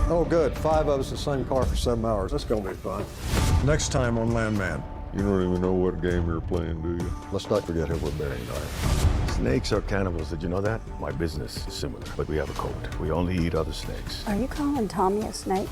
Oh, good. 5 of us in the same car for 7 hours. That's gonna be fun. Next time on Landman. You don't even know what game you're playing, do you? Let's not forget who we're burying tonight. Snakes are cannibals, did you know that? My business is similar, but we have a code. We only eat other snakes. Are you calling Tommy a snake?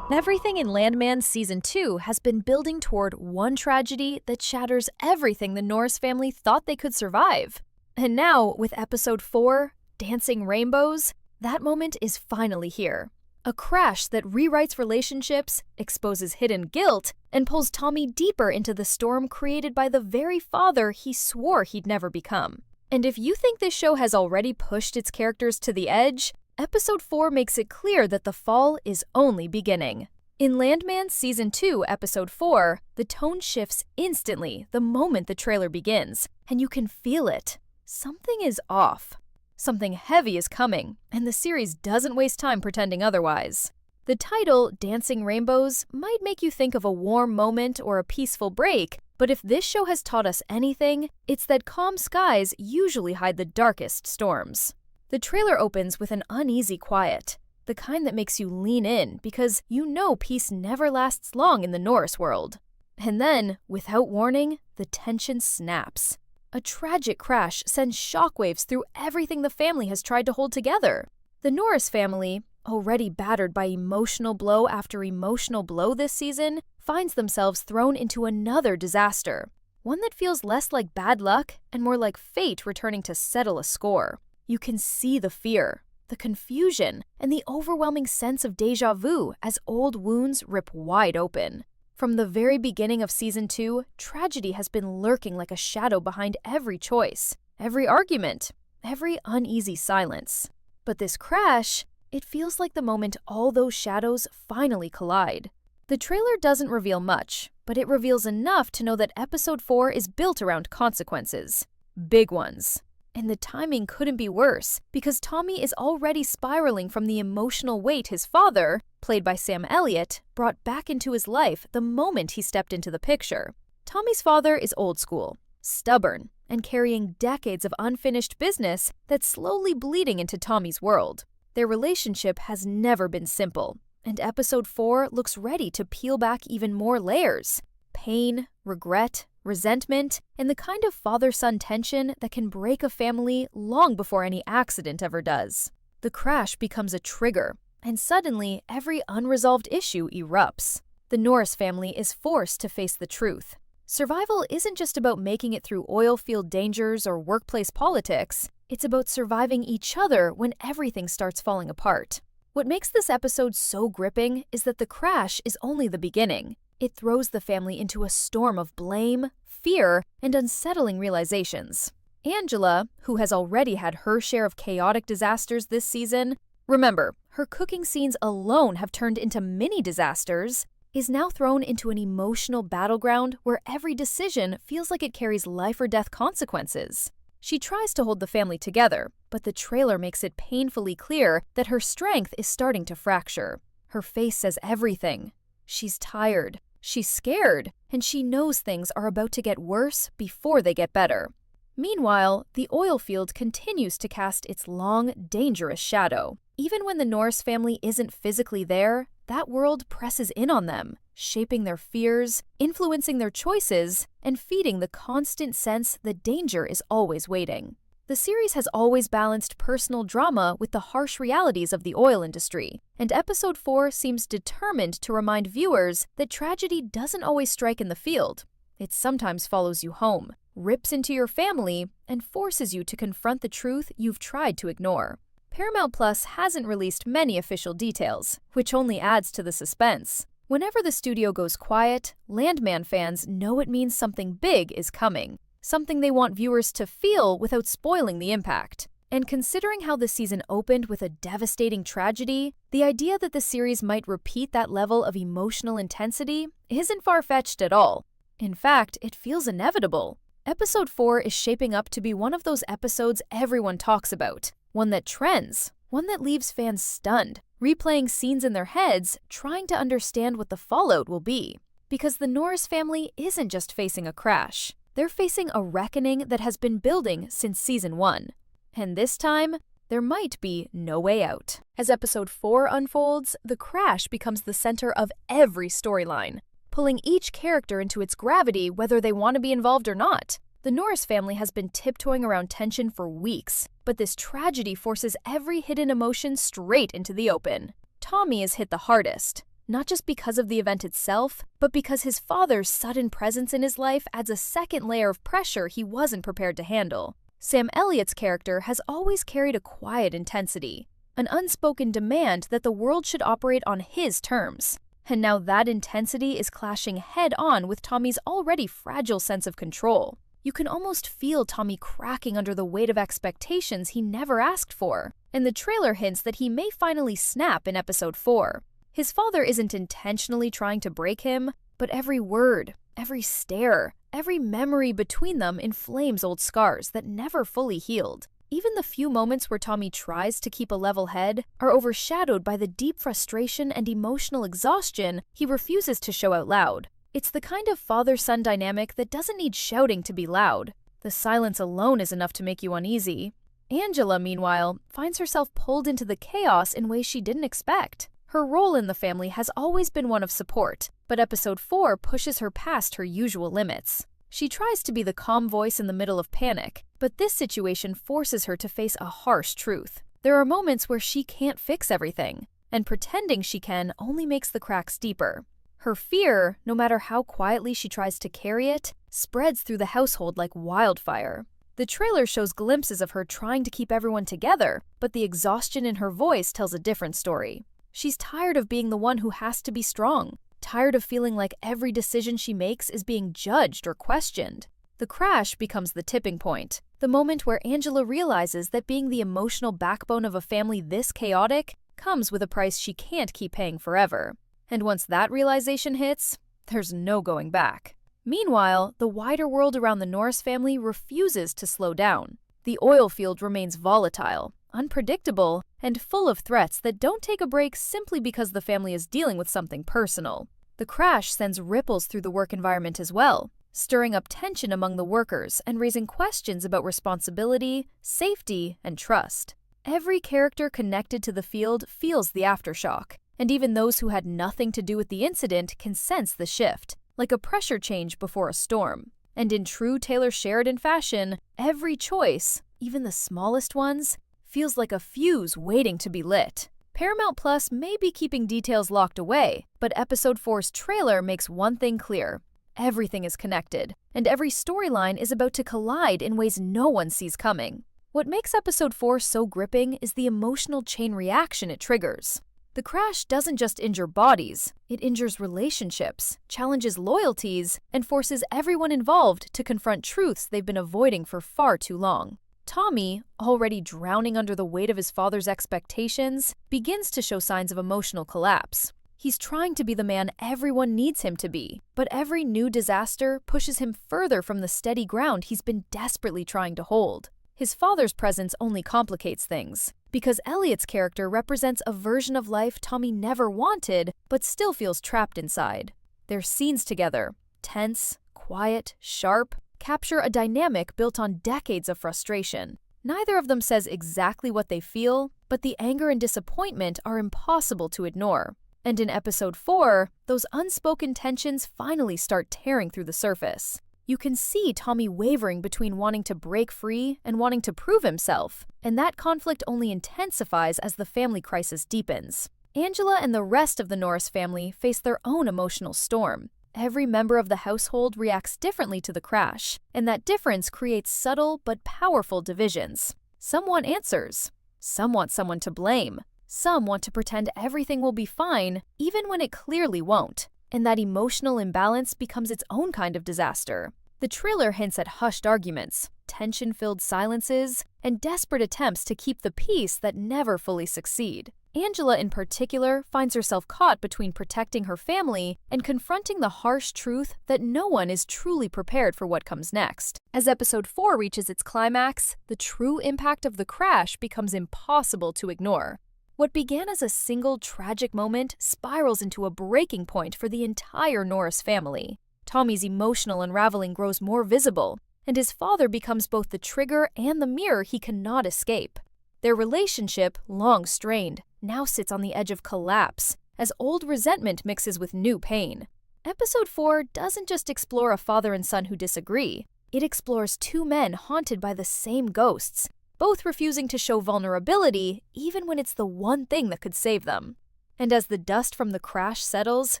Everything in Landman Season 2 has been building toward one tragedy that shatters everything the Norris family thought they could survive. And now, with Episode 4, Dancing Rainbows, that moment is finally here. A crash that rewrites relationships, exposes hidden guilt, and pulls Tommy deeper into the storm created by the very father he swore he'd never become. And if you think this show has already pushed its characters to the edge, Episode 4 makes it clear that the fall is only beginning. In Landman Season 2, Episode 4, the tone shifts instantly the moment the trailer begins, and you can feel it. Something is off. Something heavy is coming, and the series doesn't waste time pretending otherwise. The title, Dancing Rainbows, might make you think of a warm moment or a peaceful break, but if this show has taught us anything, it's that calm skies usually hide the darkest storms. The trailer opens with an uneasy quiet, the kind that makes you lean in because you know peace never lasts long in the Norris world. And then, without warning, the tension snaps. A tragic crash sends shockwaves through everything the family has tried to hold together. The Norris family, already battered by emotional blow after emotional blow this season, finds themselves thrown into another disaster, one that feels less like bad luck and more like fate returning to settle a score. You can see the fear, the confusion, and the overwhelming sense of déjà vu as old wounds rip wide open. From the very beginning of Season 2, tragedy has been lurking like a shadow behind every choice, every argument, every uneasy silence. But this crash, it feels like the moment all those shadows finally collide. The trailer doesn't reveal much, but it reveals enough to know that Episode 4 is built around consequences. Big ones. And the timing couldn't be worse, because Tommy is already spiraling from the emotional weight his father, played by SamElliott, brought back into his life the moment he stepped into the picture. Tommy's father is old school, stubborn, and carrying decades of unfinished business that's slowly bleeding into Tommy's world. Their relationship has never been simple, and Episode 4 looks ready to peel back even more layers. Pain, regret, resentment, and the kind of father-son tension that can break a family long before any accident ever does. The crash becomes a trigger, and suddenly every unresolved issue erupts. The Norris family is forced to face the truth. Survival isn't just about making it through oil field dangers or workplace politics, it's about surviving each other when everything starts falling apart. What makes this episode so gripping is that the crash is only the beginning. It throws the family into a storm of blame, fear, and unsettling realizations. Angela, who has already had her share of chaotic disasters this season, remember, her cooking scenes alone have turned into mini disasters, is now thrown into an emotional battleground where every decision feels like it carries life or death consequences. She tries to hold the family together, but the trailer makes it painfully clear that her strength is starting to fracture. Her face says everything. She's tired. She's scared, and she knows things are about to get worse before they get better. Meanwhile, the oil field continues to cast its long, dangerous shadow. Even when the Norris family isn't physically there, that world presses in on them, shaping their fears, influencing their choices, and feeding the constant sense that danger is always waiting. The series has always balanced personal drama with the harsh realities of the oil industry, and Episode 4 seems determined to remind viewers that tragedy doesn't always strike in the field. It sometimes follows you home, rips into your family, and forces you to confront the truth you've tried to ignore. Paramount Plus hasn't released many official details, which only adds to the suspense. Whenever the studio goes quiet, Landman fans know it means something big is coming. Something they want viewers to feel without spoiling the impact. And considering how the season opened with a devastating tragedy, the idea that the series might repeat that level of emotional intensity isn't far-fetched at all. In fact, it feels inevitable. Episode 4 is shaping up to be one of those episodes everyone talks about, one that trends, one that leaves fans stunned, replaying scenes in their heads, trying to understand what the fallout will be. Because the Norris family isn't just facing a crash. They're facing a reckoning that has been building since Season 1. And this time, there might be no way out. As episode 4 unfolds, the crash becomes the center of every storyline, pulling each character into its gravity whether they want to be involved or not. The Norris family has been tiptoeing around tension for weeks, but this tragedy forces every hidden emotion straight into the open. Tommy is hit the hardest, not just because of the event itself, but because his father's sudden presence in his life adds a second layer of pressure he wasn't prepared to handle. SamElliott's character has always carried a quiet intensity, an unspoken demand that the world should operate on his terms. And now that intensity is clashing head-on with Tommy's already fragile sense of control. You can almost feel Tommy cracking under the weight of expectations he never asked for, and the trailer hints that he may finally snap in episode 4. His father isn't intentionally trying to break him, but every word, every stare, every memory between them inflames old scars that never fully healed. Even the few moments where Tommy tries to keep a level head are overshadowed by the deep frustration and emotional exhaustion he refuses to show out loud. It's the kind of father-son dynamic that doesn't need shouting to be loud. The silence alone is enough to make you uneasy. Angela, meanwhile, finds herself pulled into the chaos in ways she didn't expect. Her role in the family has always been one of support, but episode 4 pushes her past her usual limits. She tries to be the calm voice in the middle of panic, but this situation forces her to face a harsh truth. There are moments where she can't fix everything, and pretending she can only makes the cracks deeper. Her fear, no matter how quietly she tries to carry it, spreads through the household like wildfire. The trailer shows glimpses of her trying to keep everyone together, but the exhaustion in her voice tells a different story. She's tired of being the one who has to be strong, tired of feeling like every decision she makes is being judged or questioned. The crash becomes the tipping point, the moment where Angela realizes that being the emotional backbone of a family this chaotic comes with a price she can't keep paying forever. And once that realization hits, there's no going back. Meanwhile, the wider world around the Norris family refuses to slow down. The oil field remains volatile, unpredictable, and full of threats that don't take a break simply because the family is dealing with something personal. The crash sends ripples through the work environment as well, stirring up tension among the workers and raising questions about responsibility, safety, and trust. Every character connected to the field feels the aftershock, and even those who had nothing to do with the incident can sense the shift, like a pressure change before a storm. And in true Taylor Sheridan fashion, every choice, even the smallest ones, feels like a fuse waiting to be lit. Paramount Plus may be keeping details locked away, but episode 4's trailer makes one thing clear. Everything is connected, and every storyline is about to collide in ways no one sees coming. What makes episode 4 so gripping is the emotional chain reaction it triggers. The crash doesn't just injure bodies, it injures relationships, challenges loyalties, and forces everyone involved to confront truths they've been avoiding for far too long. Tommy, already drowning under the weight of his father's expectations, begins to show signs of emotional collapse. He's trying to be the man everyone needs him to be, but every new disaster pushes him further from the steady ground he's been desperately trying to hold. His father's presence only complicates things, because Elliott's character represents a version of life Tommy never wanted, but still feels trapped inside. Their scenes together, tense, quiet, sharp, capture a dynamic built on decades of frustration. Neither of them says exactly what they feel, but the anger and disappointment are impossible to ignore. And in episode 4, those unspoken tensions finally start tearing through the surface. You can see Tommy wavering between wanting to break free and wanting to prove himself, and that conflict only intensifies as the family crisis deepens. Angela and the rest of the Norris family face their own emotional storm. Every member of the household reacts differently to the crash, and that difference creates subtle but powerful divisions. Some want answers. Some want someone to blame. Some want to pretend everything will be fine, even when it clearly won't. And that emotional imbalance becomes its own kind of disaster. The trailer hints at hushed arguments, tension-filled silences, and desperate attempts to keep the peace that never fully succeed. Angela, in particular, finds herself caught between protecting her family and confronting the harsh truth that no one is truly prepared for what comes next. As episode 4 reaches its climax, the true impact of the crash becomes impossible to ignore. What began as a single tragic moment spirals into a breaking point for the entire Norris family. Tommy's emotional unraveling grows more visible, and his father becomes both the trigger and the mirror he cannot escape. Their relationship, long strained, now sits on the edge of collapse as old resentment mixes with new pain. Episode 4 doesn't just explore a father and son who disagree. It explores two men haunted by the same ghosts, both refusing to show vulnerability even when it's the one thing that could save them. And as the dust from the crash settles,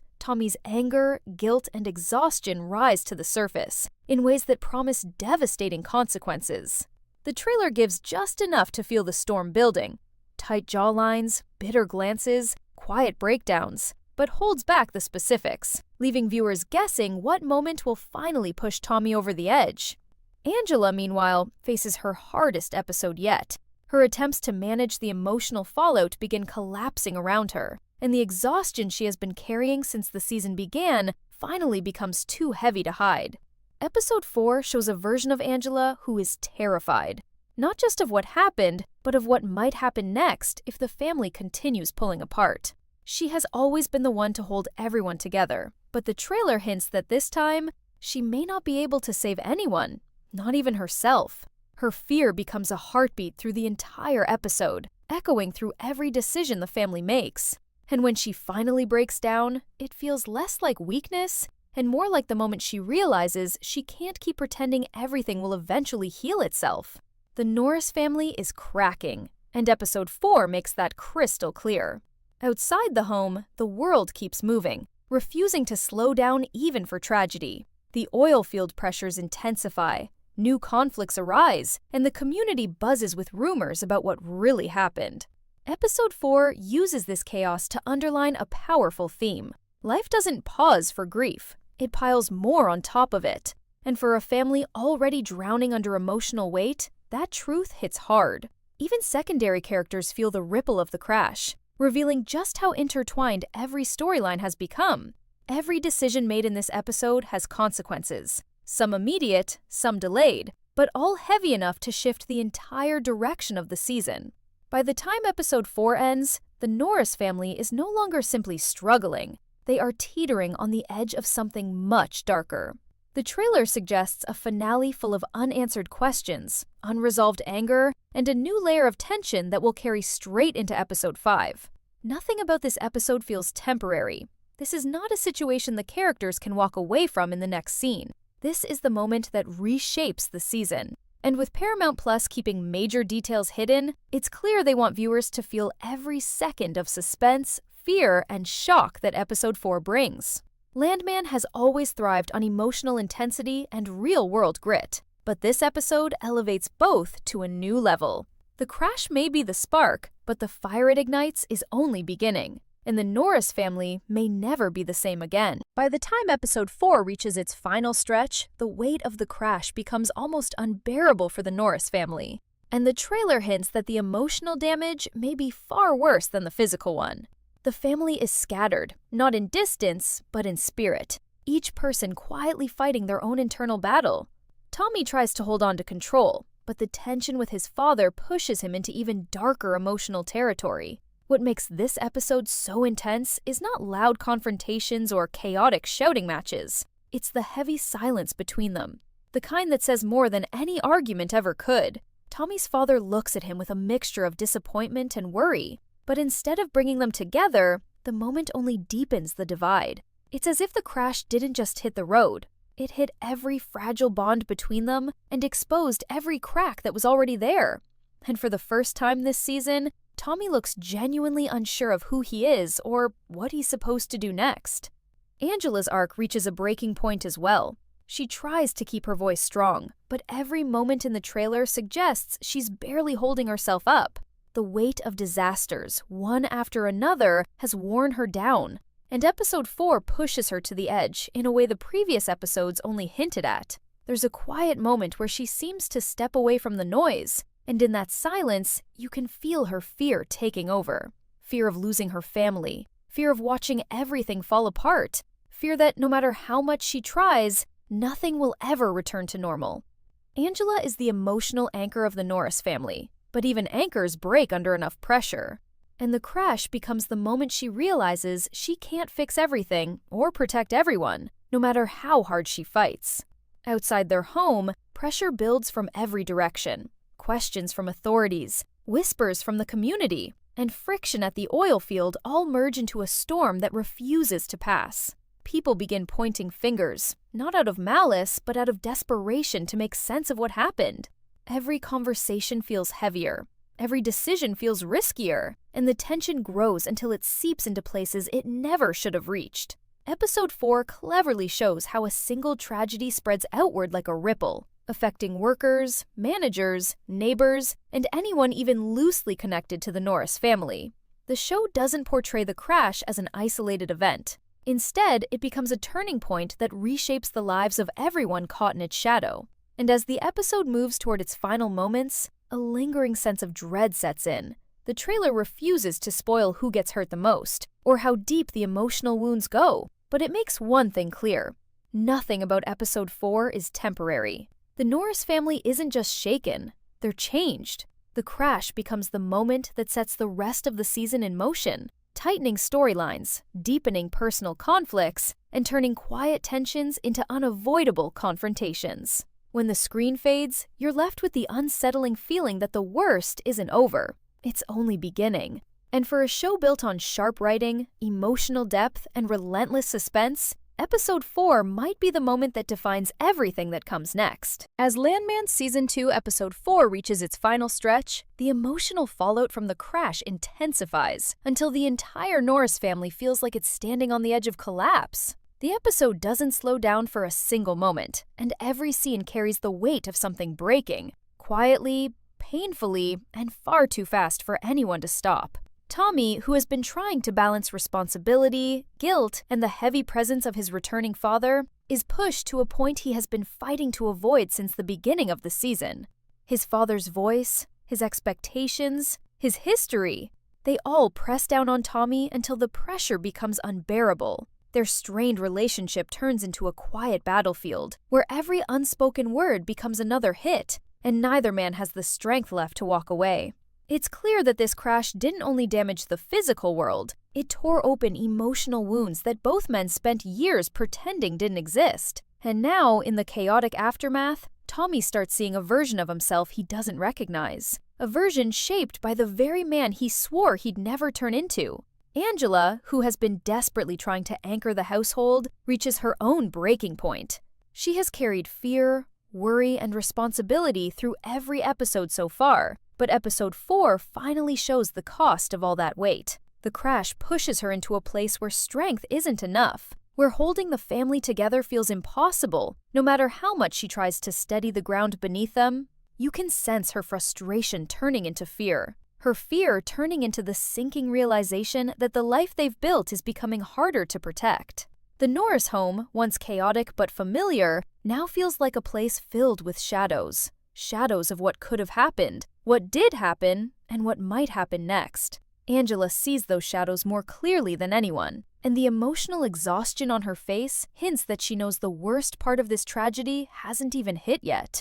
Tommy's anger, guilt, and exhaustion rise to the surface in ways that promise devastating consequences. The trailer gives just enough to feel the storm building. Tight jawlines, bitter glances, quiet breakdowns, but holds back the specifics, leaving viewers guessing what moment will finally push Tommy over the edge. Angela, meanwhile, faces her hardest episode yet. Her attempts to manage the emotional fallout begin collapsing around her, and the exhaustion she has been carrying since the season began finally becomes too heavy to hide. Episode 4 shows a version of Angela who is terrified, not just of what happened, but of what might happen next if the family continues pulling apart. She has always been the one to hold everyone together, but the trailer hints that this time, she may not be able to save anyone, not even herself. Her fear becomes a heartbeat through the entire episode, echoing through every decision the family makes. And when she finally breaks down, it feels less like weakness and more like the moment she realizes she can't keep pretending everything will eventually heal itself. The Norris family is cracking, and episode 4 makes that crystal clear. Outside the home, the world keeps moving, refusing to slow down even for tragedy. The oil field pressures intensify, new conflicts arise, and the community buzzes with rumors about what really happened. Episode 4 uses this chaos to underline a powerful theme. Life doesn't pause for grief, it piles more on top of it. And for a family already drowning under emotional weight, that truth hits hard. Even secondary characters feel the ripple of the crash, revealing just how intertwined every storyline has become. Every decision made in this episode has consequences, some immediate, some delayed, but all heavy enough to shift the entire direction of the season. By the time episode 4 ends, the Norris family is no longer simply struggling. They are teetering on the edge of something much darker. The trailer suggests a finale full of unanswered questions, unresolved anger, and a new layer of tension that will carry straight into episode 5. Nothing about this episode feels temporary. This is not a situation the characters can walk away from in the next scene. This is the moment that reshapes the season. And with Paramount Plus keeping major details hidden, it's clear they want viewers to feel every second of suspense, fear, and shock that episode 4 brings. Landman has always thrived on emotional intensity and real-world grit, but this episode elevates both to a new level. The crash may be the spark, but the fire it ignites is only beginning, and the Norris family may never be the same again. By the time episode 4 reaches its final stretch, the weight of the crash becomes almost unbearable for the Norris family, and the trailer hints that the emotional damage may be far worse than the physical one. The family is scattered, not in distance, but in spirit, each person quietly fighting their own internal battle. Tommy tries to hold on to control, but the tension with his father pushes him into even darker emotional territory. What makes this episode so intense is not loud confrontations or chaotic shouting matches. It's the heavy silence between them, the kind that says more than any argument ever could. Tommy's father looks at him with a mixture of disappointment and worry. But instead of bringing them together, the moment only deepens the divide. It's as if the crash didn't just hit the road. It hit every fragile bond between them and exposed every crack that was already there. And for the first time this season, Tommy looks genuinely unsure of who he is or what he's supposed to do next. Angela's arc reaches a breaking point as well. She tries to keep her voice strong, but every moment in the trailer suggests she's barely holding herself up. The weight of disasters, one after another, has worn her down, and episode 4 pushes her to the edge in a way the previous episodes only hinted at. There's a quiet moment where she seems to step away from the noise, and in that silence, you can feel her fear taking over. Fear of losing her family, fear of watching everything fall apart, fear that no matter how much she tries, nothing will ever return to normal. Angela is the emotional anchor of the Norris family. But even anchors break under enough pressure. And the crash becomes the moment she realizes she can't fix everything or protect everyone, no matter how hard she fights. Outside their home, pressure builds from every direction. Questions from authorities, Whispers from the community and friction at the oil field all merge into a storm that refuses to pass. People begin pointing fingers, not out of malice, but out of desperation to make sense of what happened. Every conversation feels heavier. Every decision feels riskier, and the tension grows until it seeps into places it never should have reached. Episode 4 cleverly shows how a single tragedy spreads outward like a ripple, affecting workers, managers, neighbors, and anyone even loosely connected to the Norris family. The show doesn't portray the crash as an isolated event. Instead, it becomes a turning point that reshapes the lives of everyone caught in its shadow. And as the episode moves toward its final moments, a lingering sense of dread sets in. The trailer refuses to spoil who gets hurt the most, or how deep the emotional wounds go, but it makes one thing clear. Nothing about episode 4 is temporary. The Norris family isn't just shaken, they're changed. The crash becomes the moment that sets the rest of the season in motion, tightening storylines, deepening personal conflicts, and turning quiet tensions into unavoidable confrontations. When the screen fades, you're left with the unsettling feeling that the worst isn't over. It's only beginning. And for a show built on sharp writing, emotional depth, and relentless suspense, Episode 4 might be the moment that defines everything that comes next. As Landman Season 2 Episode 4 reaches its final stretch, the emotional fallout from the crash intensifies until the entire Norris family feels like it's standing on the edge of collapse. The episode doesn't slow down for a single moment, and every scene carries the weight of something breaking, quietly, painfully, and far too fast for anyone to stop. Tommy, who has been trying to balance responsibility, guilt, and the heavy presence of his returning father, is pushed to a point he has been fighting to avoid since the beginning of the season. His father's voice, his expectations, his history, they all press down on Tommy until the pressure becomes unbearable. Their strained relationship turns into a quiet battlefield, where every unspoken word becomes another hit, and neither man has the strength left to walk away. It's clear that this crash didn't only damage the physical world, it tore open emotional wounds that both men spent years pretending didn't exist. And now, in the chaotic aftermath, Tommy starts seeing a version of himself he doesn't recognize. A version shaped by the very man he swore he'd never turn into. Angela, who has been desperately trying to anchor the household, reaches her own breaking point. She has carried fear, worry, and responsibility through every episode so far. But episode 4 finally shows the cost of all that weight. The crash pushes her into a place where strength isn't enough, where holding the family together feels impossible. No matter how much she tries to steady the ground beneath them, you can sense her frustration turning into fear. Her fear turning into the sinking realization that the life they've built is becoming harder to protect. The Norris home, once chaotic but familiar, now feels like a place filled with shadows. Shadows of what could have happened, what did happen, and what might happen next. Angela sees those shadows more clearly than anyone, and the emotional exhaustion on her face hints that she knows the worst part of this tragedy hasn't even hit yet.